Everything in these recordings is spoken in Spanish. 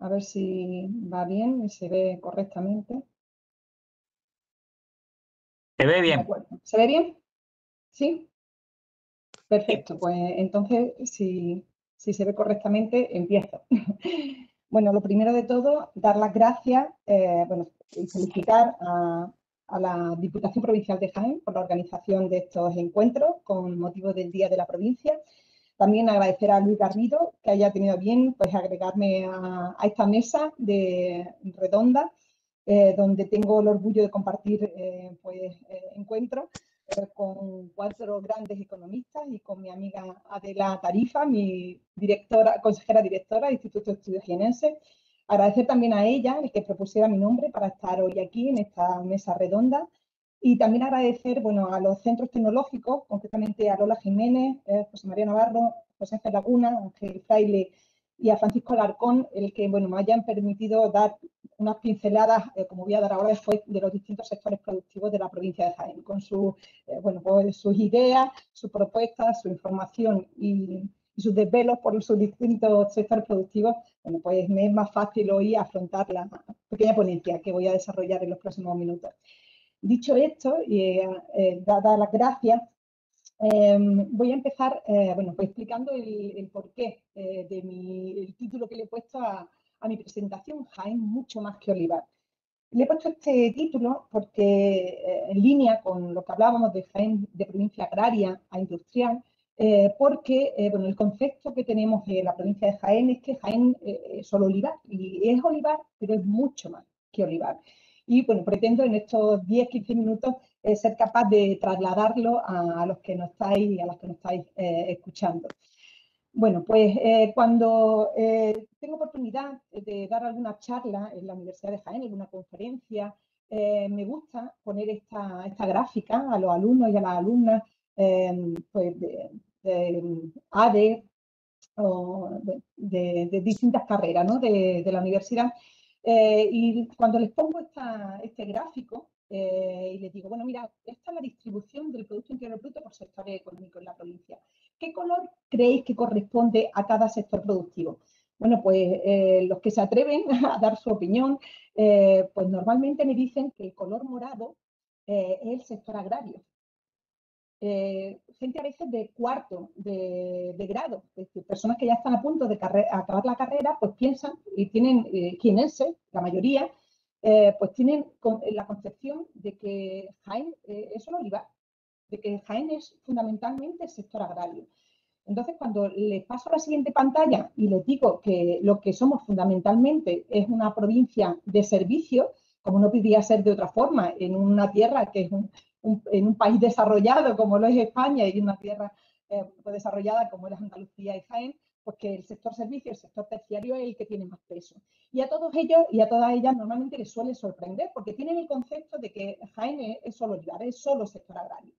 A ver si va bien y se ve correctamente. ¿Se ve De bien? acuerdo. ¿Se ve bien? ¿Sí? Perfecto. Pues entonces, si se ve correctamente, empiezo. Bueno, lo primero de todo, dar las gracias, y felicitar a la Diputación Provincial de Jaén por la organización de estos encuentros con motivo del Día de la Provincia. También agradecer a Luis Garrido que haya tenido bien pues, agregarme a esta mesa de redonda, donde tengo el orgullo de compartir encuentros con 4 grandes economistas y con mi amiga Adela Tarifa, mi consejera directora del Instituto de Estudios Jienenses. Agradecer también a ella el que propusiera mi nombre para estar hoy aquí en esta mesa redonda. Y también agradecer a los centros tecnológicos, concretamente a Lola Jiménez, José María Navarro, José Ángel Laguna, Ángel Fraile y a Francisco Alarcón, el que me hayan permitido dar unas pinceladas, como voy a dar ahora después, de los distintos sectores productivos de la provincia de Jaén, con sus ideas, sus propuestas, su información y sus desvelos por sus distintos sectores productivos. Pues me es más fácil hoy afrontar la pequeña ponencia que voy a desarrollar en los próximos minutos. Dicho esto, y dadas las gracias, voy a empezar pues explicando el porqué del título que le he puesto a mi presentación, Jaén mucho más que olivar. Le he puesto este título porque, en línea con lo que hablábamos de Jaén de provincia agraria a industrial, porque el concepto que tenemos en la provincia de Jaén es que Jaén es solo olivar, y es olivar, pero es mucho más que olivar. Y pretendo en estos 10-15 minutos ser capaz de trasladarlo a los que nos estáis, escuchando. Bueno, pues cuando tengo oportunidad de dar alguna charla en la Universidad de Jaén, en una conferencia, me gusta poner esta gráfica a los alumnos y a las alumnas pues de ADE o de distintas carreras, ¿no? de la universidad. Y cuando les pongo este gráfico y les digo, bueno, mira, esta es la distribución del Producto Interior Bruto por sectores económicos en la provincia. ¿Qué color creéis que corresponde a cada sector productivo? Bueno, pues los que se atreven a dar su opinión, pues normalmente me dicen que el color morado es el sector agrario. Gente a veces de cuarto de grado, es decir, personas que ya están a punto de acabar la carrera, pues piensan y tienen jienenses, la mayoría, pues tienen la concepción de que Jaén es solo olivar, de que Jaén es fundamentalmente el sector agrario. Entonces, cuando les paso a la siguiente pantalla y les digo que lo que somos fundamentalmente es una provincia de servicios, como no podría ser de otra forma, en una tierra que es en un país desarrollado como lo es España y una tierra desarrollada como es Andalucía y Jaén, pues que el sector servicios, el sector terciario es el que tiene más peso. Y a todos ellos y a todas ellas normalmente les suele sorprender porque tienen el concepto de que Jaén es solo olivar, es solo sector agrario.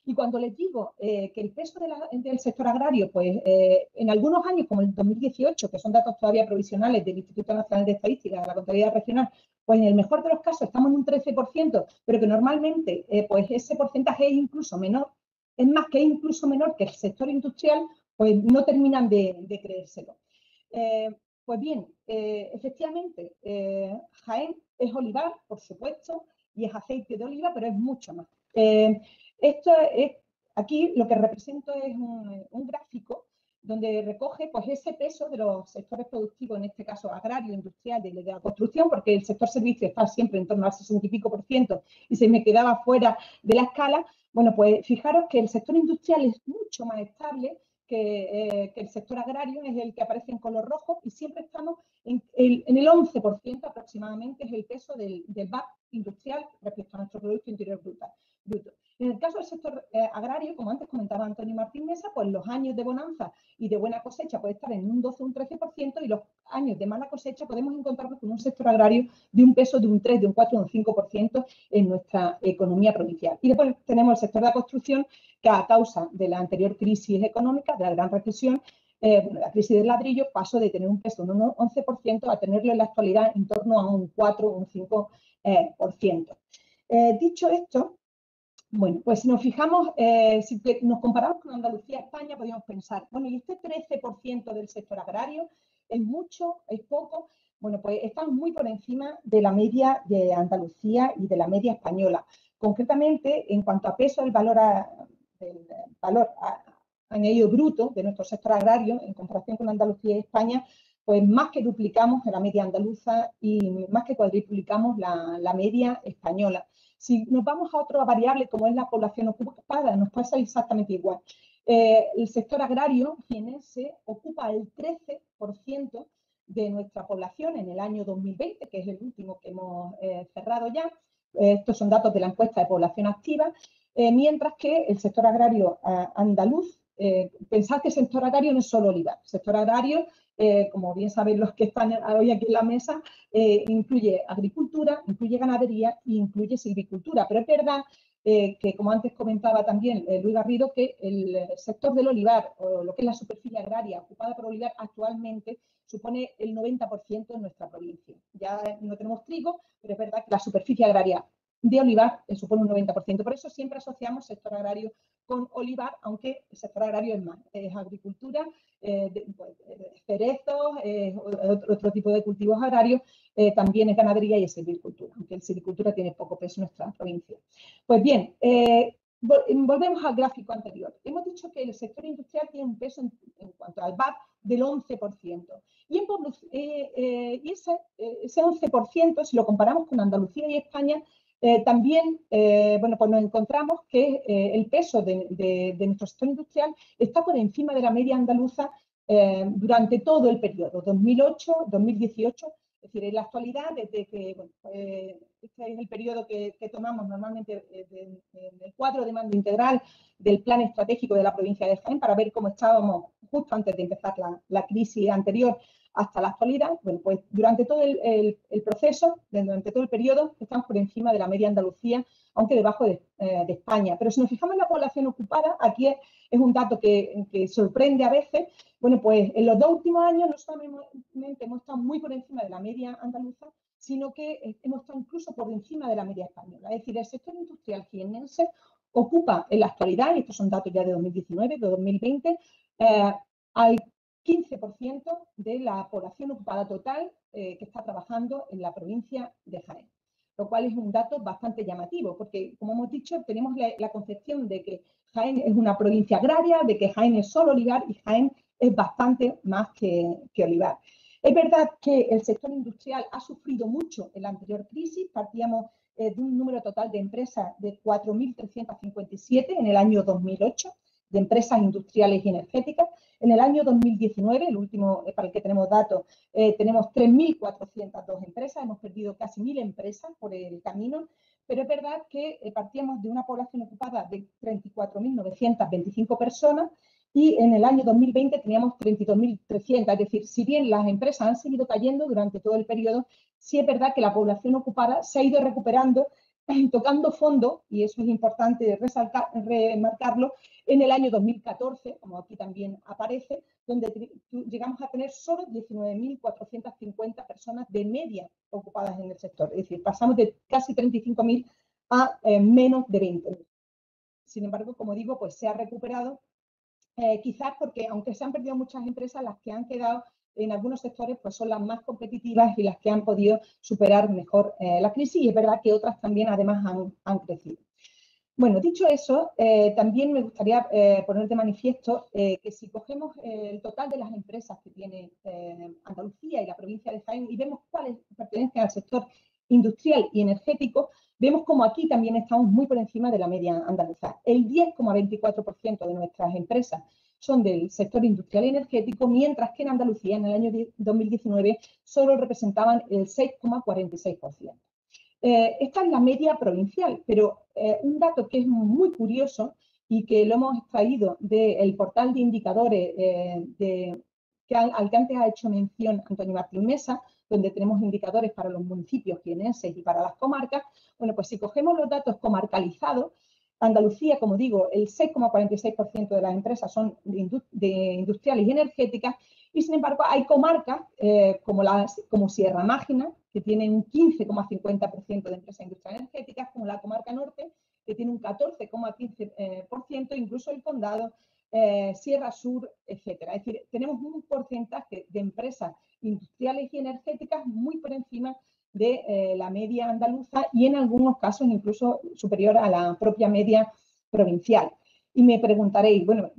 Y cuando les digo que el peso del sector agrario, pues en algunos años, como el 2018, que son datos todavía provisionales del Instituto Nacional de Estadística, de la Contabilidad Regional, pues en el mejor de los casos estamos en un 13%, pero que normalmente pues ese porcentaje es incluso menor, es más que es incluso menor que el sector industrial, pues no terminan de creérselo. Pues bien, efectivamente, Jaén es olivar, por supuesto, y es aceite de oliva, pero es mucho más. Esto es, aquí lo que represento es un gráfico donde recoge pues, ese peso de los sectores productivos, en este caso agrario, industrial, de la construcción, porque el sector servicio está siempre en torno al 60 y pico % y se me quedaba fuera de la escala. Bueno, pues fijaros que el sector industrial es mucho más estable que el sector agrario, es el que aparece en color rojo, y siempre estamos en el 11% aproximadamente, es el peso del VAP industrial respecto a nuestro Producto Interior Bruto. En el caso del sector agrario, como antes comentaba Antonio Martín Mesa, pues los años de bonanza y de buena cosecha puede estar en un 12 o un 13%, y los años de mala cosecha podemos encontrarnos con un sector agrario de un peso de un 3, de un 4, de un 5% en nuestra economía provincial. Y después tenemos el sector de la construcción, que a causa de la anterior crisis económica, de la gran recesión, la crisis del ladrillo, pasó de tener un peso de un 11% a tenerlo en la actualidad en torno a un 4 o un 5%. Dicho esto, bueno, pues si nos fijamos, si nos comparamos con Andalucía, España, podríamos pensar, bueno, ¿y este 13% del sector agrario es mucho, es poco? Bueno, pues estamos muy por encima de la media de Andalucía y de la media española. Concretamente, en cuanto a peso del valor añadido bruto de nuestro sector agrario, en comparación con Andalucía y España, pues más que duplicamos la media andaluza y más que cuadriplicamos la media española. Si nos vamos a otra variable como es la población ocupada, nos pasa exactamente igual. El sector agrario jienense ocupa el 13% de nuestra población en el año 2020, que es el último que hemos cerrado ya. Estos son datos de la encuesta de población activa, mientras que el sector agrario andaluz, pensad que el sector agrario no es solo olivar, el sector agrario, como bien saben los que están hoy aquí en la mesa, incluye agricultura, incluye ganadería e incluye silvicultura, pero es verdad que, como antes comentaba también Luis Garrido, que el sector del olivar, o lo que es la superficie agraria ocupada por olivar actualmente, supone el 90% en nuestra provincia. Ya no tenemos trigo, pero es verdad que la superficie agraria de olivar supone un 90%. Por eso siempre asociamos sector agrario con olivar, aunque el sector agrario es más, es agricultura, cerezos, otro tipo de cultivos agrarios, también es ganadería y es silvicultura, aunque la silvicultura tiene poco peso en nuestra provincia. Pues bien, volvemos al gráfico anterior. Hemos dicho que el sector industrial tiene un peso en cuanto al VAT del 11%. Y ese 11%, si lo comparamos con Andalucía y España, también bueno, pues nos encontramos que el peso de nuestro sector industrial está por encima de la media andaluza durante todo el periodo, 2008-2018. Es decir, en la actualidad, desde que, bueno, este es el periodo que tomamos normalmente en el cuadro de mando integral del plan estratégico de la provincia de Jaén para ver cómo estábamos justo antes de empezar la crisis anterior hasta la actualidad. Bueno, pues durante todo el proceso, durante todo el periodo, estamos por encima de la media Andalucía, aunque debajo de España. Pero si nos fijamos en la población ocupada, aquí es un dato que sorprende a veces. Bueno, pues en los 2 últimos años no solamente hemos estado muy por encima de la media andaluza, sino que hemos estado incluso por encima de la media española. Es decir, el sector industrial jiennense ocupa en la actualidad, y estos son datos ya de 2019, de 2020, al 15% de la población ocupada total que está trabajando en la provincia de Jaén, lo cual es un dato bastante llamativo, porque, como hemos dicho, tenemos la concepción de que Jaén es una provincia agraria, de que Jaén es solo olivar, y Jaén es bastante más que olivar. Es verdad que el sector industrial ha sufrido mucho en la anterior crisis. Partíamos de un número total de empresas de 4.357 en el año 2008, de empresas industriales y energéticas. En el año 2019, el último para el que tenemos datos, tenemos 3.402 empresas, hemos perdido casi 1.000 empresas por el camino, pero es verdad que partíamos de una población ocupada de 34.925 personas y en el año 2020 teníamos 32.300, es decir, si bien las empresas han seguido cayendo durante todo el periodo, sí es verdad que la población ocupada se ha ido recuperando, tocando fondo, y eso es importante remarcarlo, en el año 2014, como aquí también aparece, donde llegamos a tener solo 19.450 personas de media ocupadas en el sector. Es decir, pasamos de casi 35.000 a menos de 20.000. Sin embargo, como digo, pues se ha recuperado, quizás porque, aunque se han perdido muchas empresas, las que han quedado en algunos sectores pues son las más competitivas y las que han podido superar mejor la crisis, y es verdad que otras también además han crecido. Bueno, dicho eso, también me gustaría poner de manifiesto que si cogemos el total de las empresas que tiene Andalucía y la provincia de Jaén y vemos cuáles pertenecen al sector industrial y energético, vemos como aquí también estamos muy por encima de la media andaluza. El 10,24% de nuestras empresas son del sector industrial y energético, mientras que en Andalucía en el año 2019 solo representaban el 6,46%. Esta es la media provincial, pero un dato que es muy curioso y que lo hemos extraído del portal de indicadores al que antes ha hecho mención Antonio Martín Mesa, donde tenemos indicadores para los municipios jienenses y para las comarcas. Bueno, pues si cogemos los datos comarcalizados, Andalucía, como digo, el 6,46% de las empresas son de industriales y energéticas, y sin embargo hay comarcas como Sierra Mágina, que tienen un 15,50% de empresas industriales energéticas, como la comarca norte, que tiene un 14,15%, incluso el condado Sierra Sur, etcétera. Es decir, tenemos un porcentaje de empresas industriales y energéticas muy por encima de la media andaluza y en algunos casos incluso superior a la propia media provincial. Y me preguntaréis, bueno,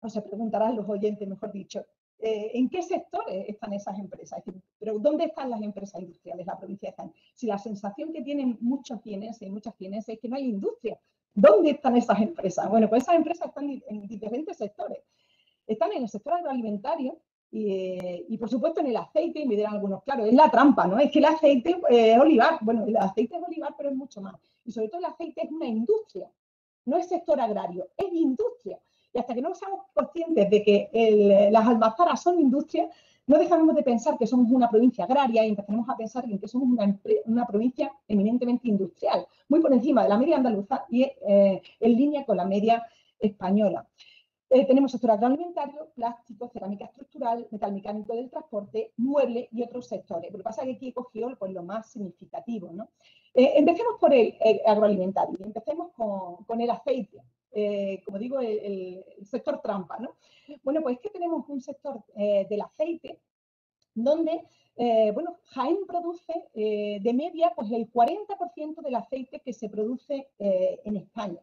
o se preguntarán los oyentes, mejor dicho, ¿en qué sectores están esas empresas? Es decir, pero ¿dónde están las empresas industriales en la provincia de Jaén? Si la sensación que tienen muchos jienenses y muchas jienenses es que no hay industria, ¿dónde están esas empresas? Bueno, pues esas empresas están en diferentes sectores. Están en el sector agroalimentario y por supuesto en el aceite, y me dirán algunos, claro, es la trampa, ¿no? Es que el aceite es olivar, bueno, el aceite es olivar, pero es mucho más. Y sobre todo el aceite es una industria, no es sector agrario, es industria. Y hasta que no seamos conscientes de que las almazaras son industria, no dejamos de pensar que somos una provincia agraria y empezaremos a pensar en que somos una provincia eminentemente industrial, muy por encima de la media andaluza y en línea con la media española. Tenemos sector agroalimentario, plástico, cerámica estructural, metal mecánico del transporte, mueble y otros sectores. Lo que pasa es que aquí he cogido pues, lo más significativo, ¿no? Empecemos por el agroalimentario, empecemos con el aceite. Como digo, el sector trampa, ¿no? Bueno, pues es que tenemos un sector del aceite donde, bueno, Jaén produce de media pues el 40% del aceite que se produce en España.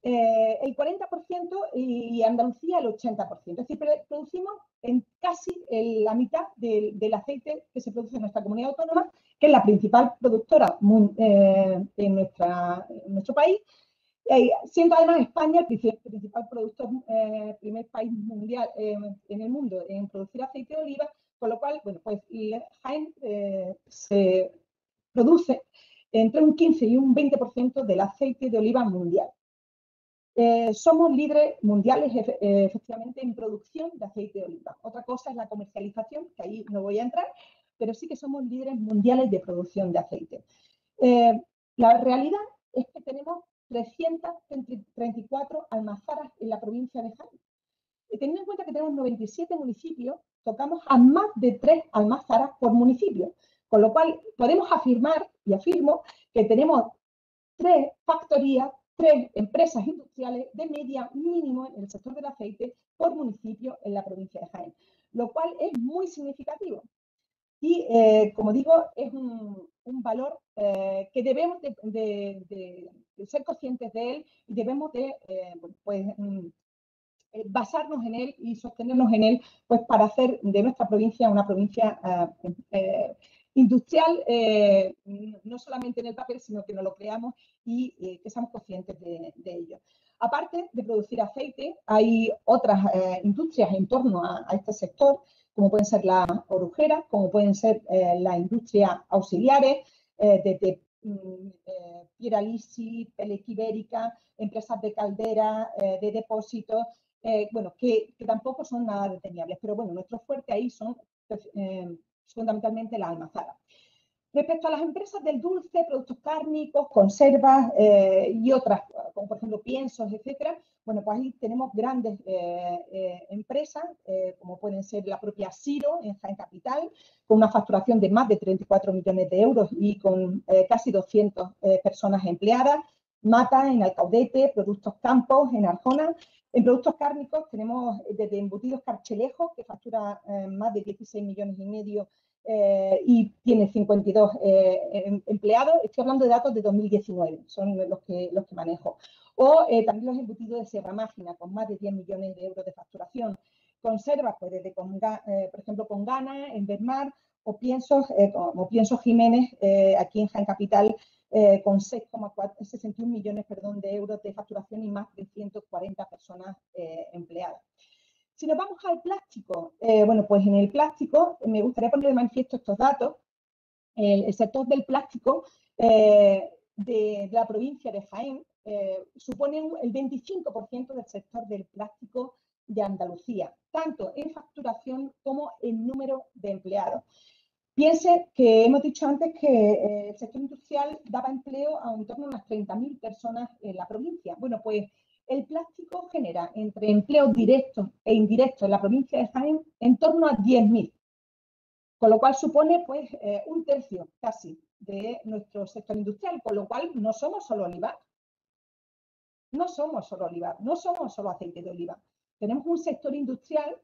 El 40% y Andalucía el 80%. Es decir, producimos en casi la mitad del aceite que se produce en nuestra comunidad autónoma, que es la principal productora en nuestro país, siendo además España el principal productor, primer país mundial en el mundo en producir aceite de oliva, con lo cual, bueno, pues Jaén se produce entre un 15 y un 20% del aceite de oliva mundial. Somos líderes mundiales efectivamente en producción de aceite de oliva. Otra cosa es la comercialización, que ahí no voy a entrar, pero sí que somos líderes mundiales de producción de aceite. La realidad es que tenemos 334 almazaras en la provincia de Jaén. Teniendo en cuenta que tenemos 97 municipios, tocamos a más de 3 almazaras por municipio, con lo cual podemos afirmar, y afirmo, que tenemos 3 factorías, 3 empresas industriales de media mínimo en el sector del aceite por municipio en la provincia de Jaén, lo cual es muy significativo. Y, como digo, es un valor que debemos de ser conscientes de él y debemos de pues, basarnos en él y sostenernos en él pues, para hacer de nuestra provincia una provincia industrial, no solamente en el papel, sino que nos lo creamos y que seamos conscientes de ello. Aparte de producir aceite, hay otras industrias en torno a este sector, como pueden ser las orujeras, como pueden ser las industrias auxiliares, de piralisi, pellet ibérica, empresas de caldera, de depósitos, bueno, que tampoco son nada detenibles, pero bueno, nuestro fuerte ahí son fundamentalmente la almazara. Respecto a las empresas del dulce, productos cárnicos, conservas y otras, como por ejemplo piensos, etcétera, bueno, pues ahí tenemos grandes empresas, como pueden ser la propia Siro en Jaén Capital, con una facturación de más de 34 millones de euros y con casi 200 personas empleadas, Mata en Alcaudete, Productos Campos en Arjona. En productos cárnicos tenemos desde embutidos Carchelejo, que factura más de 16 millones y medio y tiene 52 empleados. Estoy hablando de datos de 2019, son los que manejo. O también los embutidos de Sierra Mágina, con más de 10 millones de euros de facturación. Conservas, pues desde, por ejemplo, Congana, en Bermar, o Piensos, como Piensos Jiménez, aquí en Jaén Capital, con 61 millones de euros de facturación y más de 140 personas empleadas. Si nos vamos al plástico, bueno, pues en el plástico me gustaría poner de manifiesto estos datos. El sector del plástico de la provincia de Jaén supone el 25% del sector del plástico de Andalucía, tanto en facturación como en número de empleados. Piense que hemos dicho antes que el sector industrial daba empleo a en torno a unas 30.000 personas en la provincia. Bueno, pues el plástico genera entre empleos directos e indirectos en la provincia de Jaén en torno a 10.000, con lo cual supone pues un tercio casi de nuestro sector industrial, con lo cual no somos solo olivar. no somos solo olivar, no somos solo aceite de oliva. Tenemos un sector industrial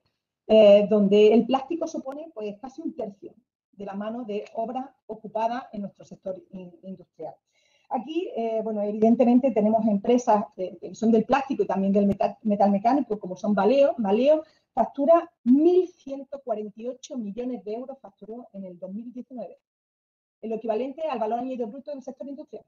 donde el plástico supone pues, casi un tercio de la mano de obra ocupada en nuestro sector industrial. Aquí, bueno, evidentemente tenemos empresas que son del plástico y también del metal mecánico, como son Valeo. Valeo factura 1.148 millones de euros, facturó en el 2019, el equivalente al valor añadido bruto del sector industrial.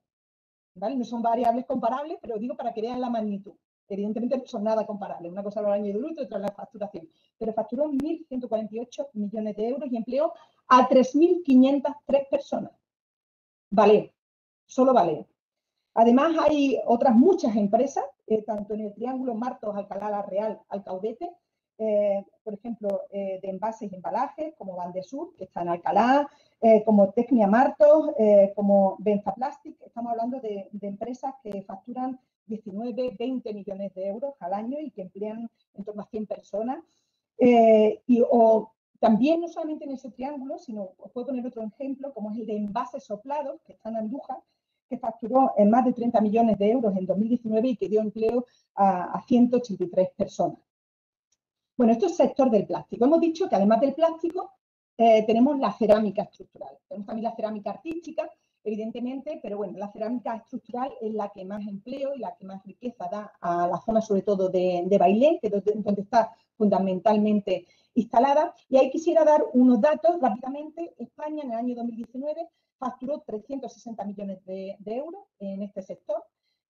¿Vale? No son variables comparables, pero digo para que vean la magnitud. Evidentemente no son nada comparables. Una cosa es el año de bruto y otra es la facturación. Pero facturó 1.148 millones de euros y empleó a 3.503 personas. Vale, solo Vale. Además, hay otras muchas empresas, tanto en el Triángulo Martos, Alcalá La Real, Alcaudete, por ejemplo, de envases y embalajes, como Bandesur, que está en Alcalá, como Tecnia Martos, como Benzaplastic. Estamos hablando de empresas que facturan 19, 20 millones de euros al año y que emplean en torno a 100 personas. O también, no solamente en ese triángulo, sino os puedo poner otro ejemplo, como es el de envases soplados, que está en Andújar, que facturó en más de 30 millones de euros en 2019 y que dio empleo a 183 personas. Bueno, esto es sector del plástico. Hemos dicho que además del plástico tenemos la cerámica estructural. Tenemos también la cerámica artística, evidentemente, pero bueno, la cerámica estructural es la que más empleo y la que más riqueza da a la zona, sobre todo de Bailén, que es donde está fundamentalmente instalada. Y ahí quisiera dar unos datos rápidamente. España en el año 2019 facturó 360 millones de euros en este sector,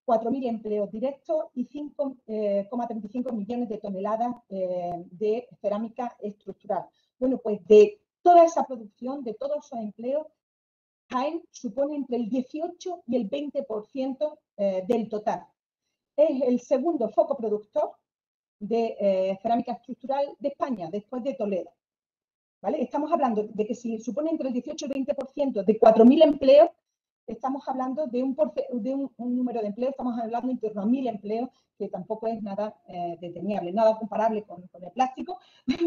4.000 empleos directos y 5,35 millones de toneladas de cerámica estructural. Bueno, pues de toda esa producción, de todos esos empleos, Jaén supone entre el 18 y el 20% del total. Es el segundo foco productor de cerámica estructural de España, después de Toledo. ¿Vale? Estamos hablando de que si supone entre el 18 y el 20% de 4.000 empleos, estamos hablando de un número de empleos, estamos hablando en torno a 1.000 empleos, que tampoco es nada desdeñable, nada comparable con el plástico,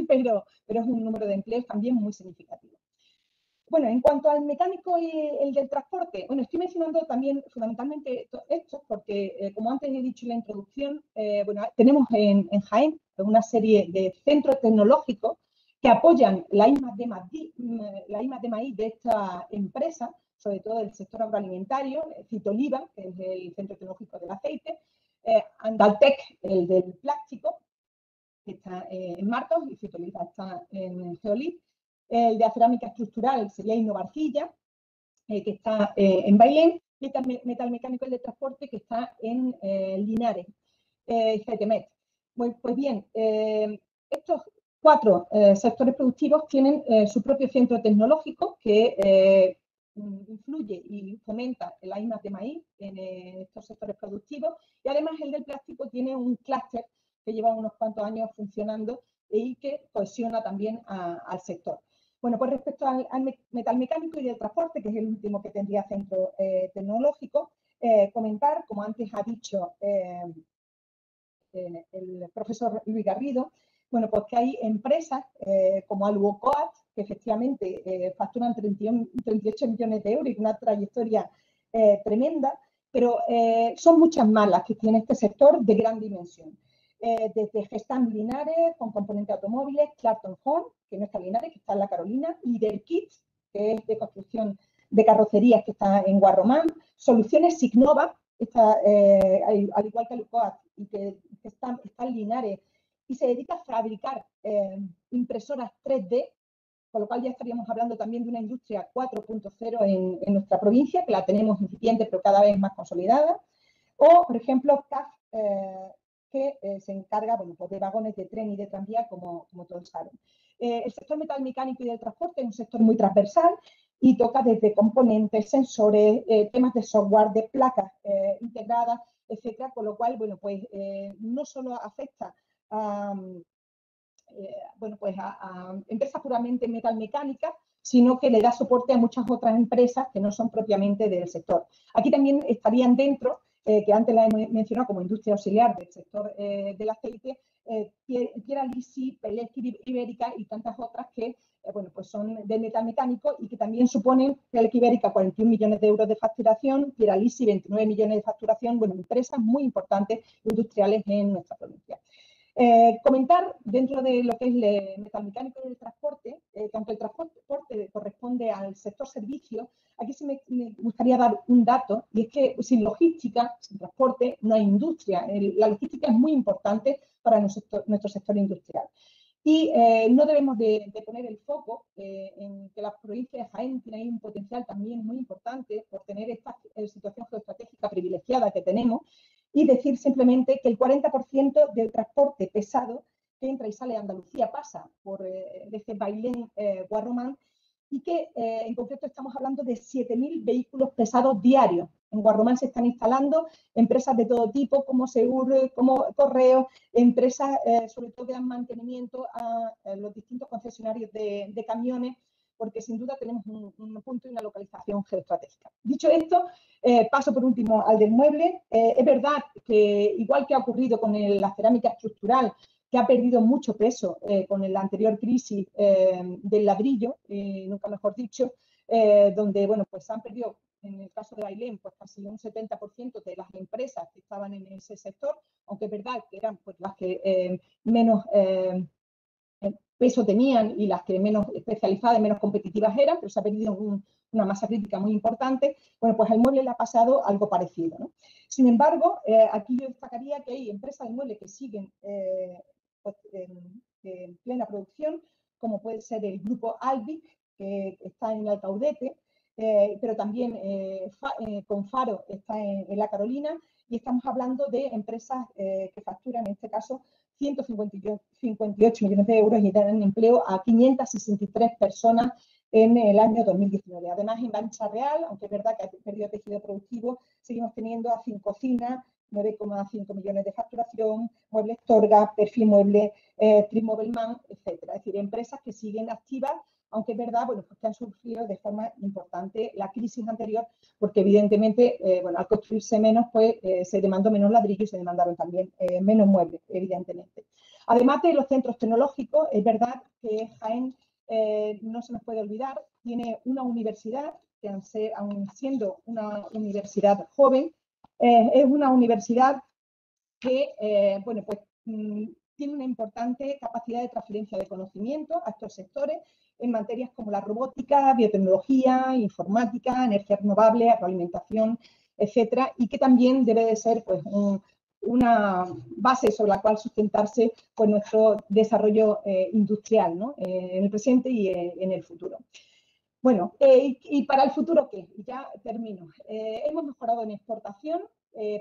pero es un número de empleos también muy significativo. Bueno, en cuanto al mecánico y el del transporte, bueno, estoy mencionando también fundamentalmente esto porque, como antes he dicho en la introducción, bueno, tenemos en Jaén una serie de centros tecnológicos que apoyan la I+D+I de esta empresa, sobre todo del sector agroalimentario, Citoliva, que es el centro tecnológico del aceite, Andaltec, el del plástico, que está en Martos, y Citoliva está en Geolit. El de cerámica estructural sería Innovarcilla, que está en Bailén, y el metal mecánico y de transporte, que está en Linares, CETEMET. Pues bien, estos 4 sectores productivos tienen su propio centro tecnológico que influye y fomenta el I+D+I en estos sectores productivos, y además el del plástico tiene un clúster que lleva unos cuantos años funcionando y que cohesiona también al sector. Bueno, pues respecto al metal mecánico y del transporte, que es el último que tendría centro tecnológico, comentar, como antes ha dicho el profesor Luis Garrido, bueno, pues que hay empresas como Aluocoat, que efectivamente facturan 38 millones de euros y una trayectoria tremenda, pero son muchas más las que tiene este sector de gran dimensión. Desde Gestamp Linares, con componentes automóviles, Clarkson Horn, que no está en Linares, que está en La Carolina, Lider Kits, que es de construcción de carrocerías, que está en Guarromán, Soluciones Signova, está, al igual que Alucoat, y que está en Linares, y se dedica a fabricar impresoras 3D, con lo cual ya estaríamos hablando también de una industria 4.0 en nuestra provincia, que la tenemos incipiente, pero cada vez más consolidada. O, por ejemplo, CAF, que se encarga, bueno, pues de vagones de tren y de tranvía, como todos saben. El sector metal mecánico y del transporte es un sector muy transversal y toca desde componentes, sensores, temas de software, de placas integradas, etcétera, con lo cual, bueno, pues no solo afecta a, bueno, pues a empresas puramente metal mecánicas, sino que le da soporte a muchas otras empresas que no son propiamente del sector. Aquí también estarían dentro, que antes la he mencionado como industria auxiliar del sector del aceite, Piera Lisi, Pellets Ibérica y tantas otras que bueno, pues son de metal mecánico y que también suponen Reliquia Ibérica 41 millones de euros de facturación, Pieralisi 29 millones de facturación, bueno, empresas muy importantes industriales en nuestra provincia. Comentar dentro de lo que es el metalmecánico y el transporte, que aunque el transporte corresponde al sector servicio, aquí sí me gustaría dar un dato, y es que sin logística, sin transporte, no hay industria. La logística es muy importante para nuestro sector industrial. Y no debemos de poner el foco en que la provincia de Jaén tiene ahí un potencial también muy importante por tener esta situación geoestratégica privilegiada que tenemos, y decir simplemente que el 40% del transporte pesado que entra y sale de Andalucía pasa por desde Bailén, Guarromán, y que en concreto estamos hablando de 7.000 vehículos pesados diarios. En Guarromán se están instalando empresas de todo tipo, como Segur, como Correo, empresas sobre todo que dan mantenimiento a los distintos concesionarios de camiones, porque sin duda tenemos un punto y una localización geoestratégica. Dicho esto, paso por último al del mueble. Es verdad que, igual que ha ocurrido con la cerámica estructural, que ha perdido mucho peso con la anterior crisis del ladrillo, nunca mejor dicho, donde, bueno, pues han perdido, en el caso de Bailén, pues casi un 70% de las empresas que estaban en ese sector, aunque es verdad que eran pues las que menos peso tenían y las que menos especializadas, menos competitivas eran, pero se ha perdido una masa crítica muy importante. Bueno, pues al mueble le ha pasado algo parecido, ¿no? Sin embargo, aquí yo destacaría que hay empresas de mueble que siguen pues, en plena producción, como puede ser el grupo Albic, que está en Alcaudete, pero también con Faro está en La Carolina, y estamos hablando de empresas que facturan, en este caso, 158 millones de euros y dan empleo a 563 personas en el año 2019. Además, en Mancha Real, aunque es verdad que ha perdido tejido productivo, seguimos teniendo a Fincocina, 9,5 millones de facturación, Muebles Torga, Perfil Mueble, Trimobelman, etcétera. Es decir, empresas que siguen activas, aunque es verdad, bueno, pues que han sufrido de forma importante la crisis anterior, porque evidentemente, bueno, al construirse menos, pues se demandó menos ladrillo y se demandaron también menos muebles, evidentemente. Además de los centros tecnológicos, es verdad que Jaén, no se nos puede olvidar, tiene una universidad, que aun siendo una universidad joven, es una universidad que, bueno, pues tiene una importante capacidad de transferencia de conocimiento a estos sectores en materias como la robótica, biotecnología, informática, energía renovable, agroalimentación, etcétera, y que también debe de ser pues, una base sobre la cual sustentarse pues, nuestro desarrollo industrial, ¿no? En el presente y en el futuro. Bueno, ¿y para el futuro qué? Ya termino. Hemos mejorado en exportación,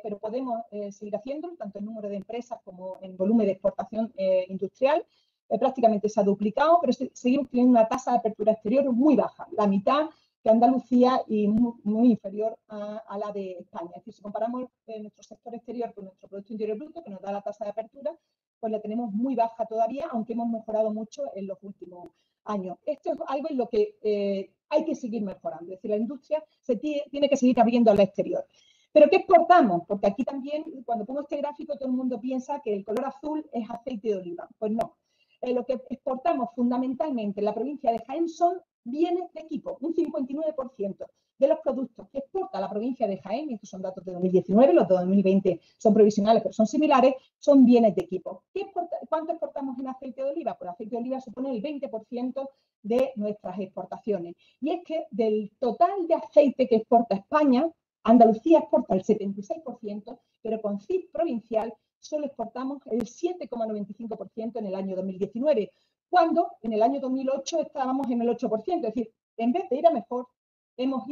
pero podemos seguir haciéndolo, tanto en número de empresas como en volumen de exportación industrial. Prácticamente se ha duplicado, pero seguimos teniendo una tasa de apertura exterior muy baja, la mitad que Andalucía y muy inferior a la de España. Es decir, si comparamos nuestro sector exterior con nuestro Producto Interior Bruto, que nos da la tasa de apertura, pues la tenemos muy baja todavía, aunque hemos mejorado mucho en los últimos años. Esto es algo en lo que hay que seguir mejorando. Es decir, la industria tiene que seguir abriendo al exterior. ¿Pero qué exportamos? Porque aquí también, cuando pongo este gráfico, todo el mundo piensa que el color azul es aceite de oliva. Pues no. Lo que exportamos fundamentalmente en la provincia de Jaén son bienes de equipo. Un 59% de los productos que exporta la provincia de Jaén, y estos son datos de 2019, los de 2020 son provisionales, pero son similares, son bienes de equipo. ¿Cuánto exportamos en aceite de oliva? Pues el aceite de oliva supone el 20% de nuestras exportaciones. Y es que del total de aceite que exporta España, Andalucía exporta el 76%, pero con CIF provincial solo exportamos el 7,95% en el año 2019, cuando en el año 2008 estábamos en el 8%. Es decir, en vez de ir a mejor, hemos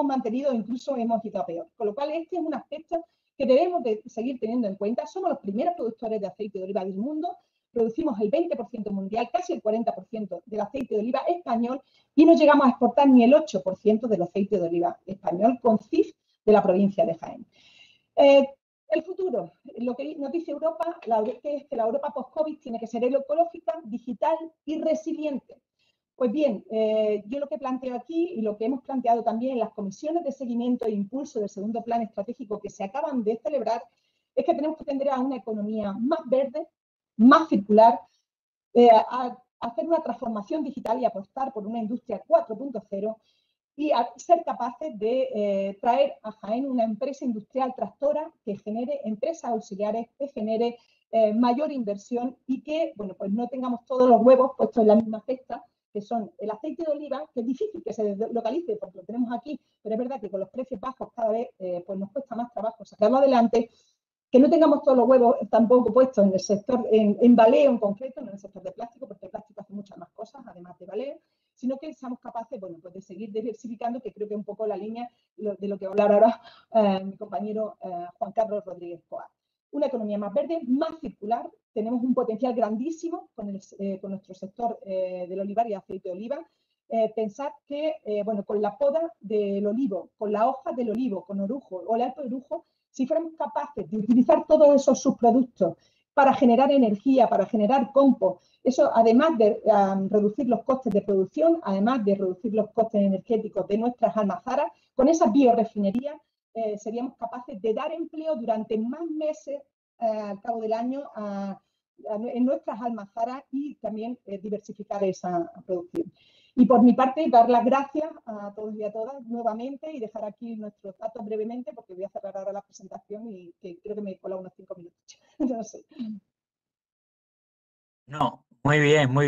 mantenido, incluso hemos ido a peor. Con lo cual, este es un aspecto que debemos de seguir teniendo en cuenta. Somos los primeros productores de aceite de oliva del mundo, producimos el 20% mundial, casi el 40% del aceite de oliva español, y no llegamos a exportar ni el 8% del aceite de oliva español con CIF de la provincia de Jaén. El futuro, lo que nos dice Europa, que es que la Europa post-COVID tiene que ser ecológica, digital y resiliente. Pues bien, yo lo que planteo aquí y lo que hemos planteado también en las comisiones de seguimiento e impulso del segundo plan estratégico que se acaban de celebrar, es que tenemos que tender a una economía más verde, más circular, hacer una transformación digital y apostar por una industria 4.0 y a ser capaces de traer a Jaén una empresa industrial tractora que genere empresas auxiliares, que genere mayor inversión y que, bueno, pues no tengamos todos los huevos puestos en la misma cesta, que son el aceite de oliva, que es difícil que se localice porque lo tenemos aquí, pero es verdad que con los precios bajos cada vez pues nos cuesta más trabajo sacarlo adelante, que no tengamos todos los huevos tampoco puestos en el sector, en baleo en concreto, no en el sector de plástico, porque el plástico hace muchas más cosas, además de baleo, sino que seamos capaces, bueno, pues de seguir diversificando, que creo que es un poco la línea de lo que va a hablar ahora mi compañero Juan Carlos Rodríguez Coa. Una economía más verde, más circular, tenemos un potencial grandísimo con nuestro sector del olivar y aceite de oliva. Pensar que, bueno, con la poda del olivo, con la hoja del olivo, con orujo o el alto orujo, si fuéramos capaces de utilizar todos esos subproductos para generar energía, para generar compost, eso además de reducir los costes de producción, además de reducir los costes energéticos de nuestras almazaras, con esas biorefinerías seríamos capaces de dar empleo durante más meses al cabo del año en nuestras almazaras y también diversificar esa producción. Y por mi parte, dar las gracias a todos y a todas nuevamente y dejar aquí nuestros datos brevemente porque voy a cerrar ahora la presentación y que creo que me he colado unos 5 minutos. No sé. No, muy bien, muy bien.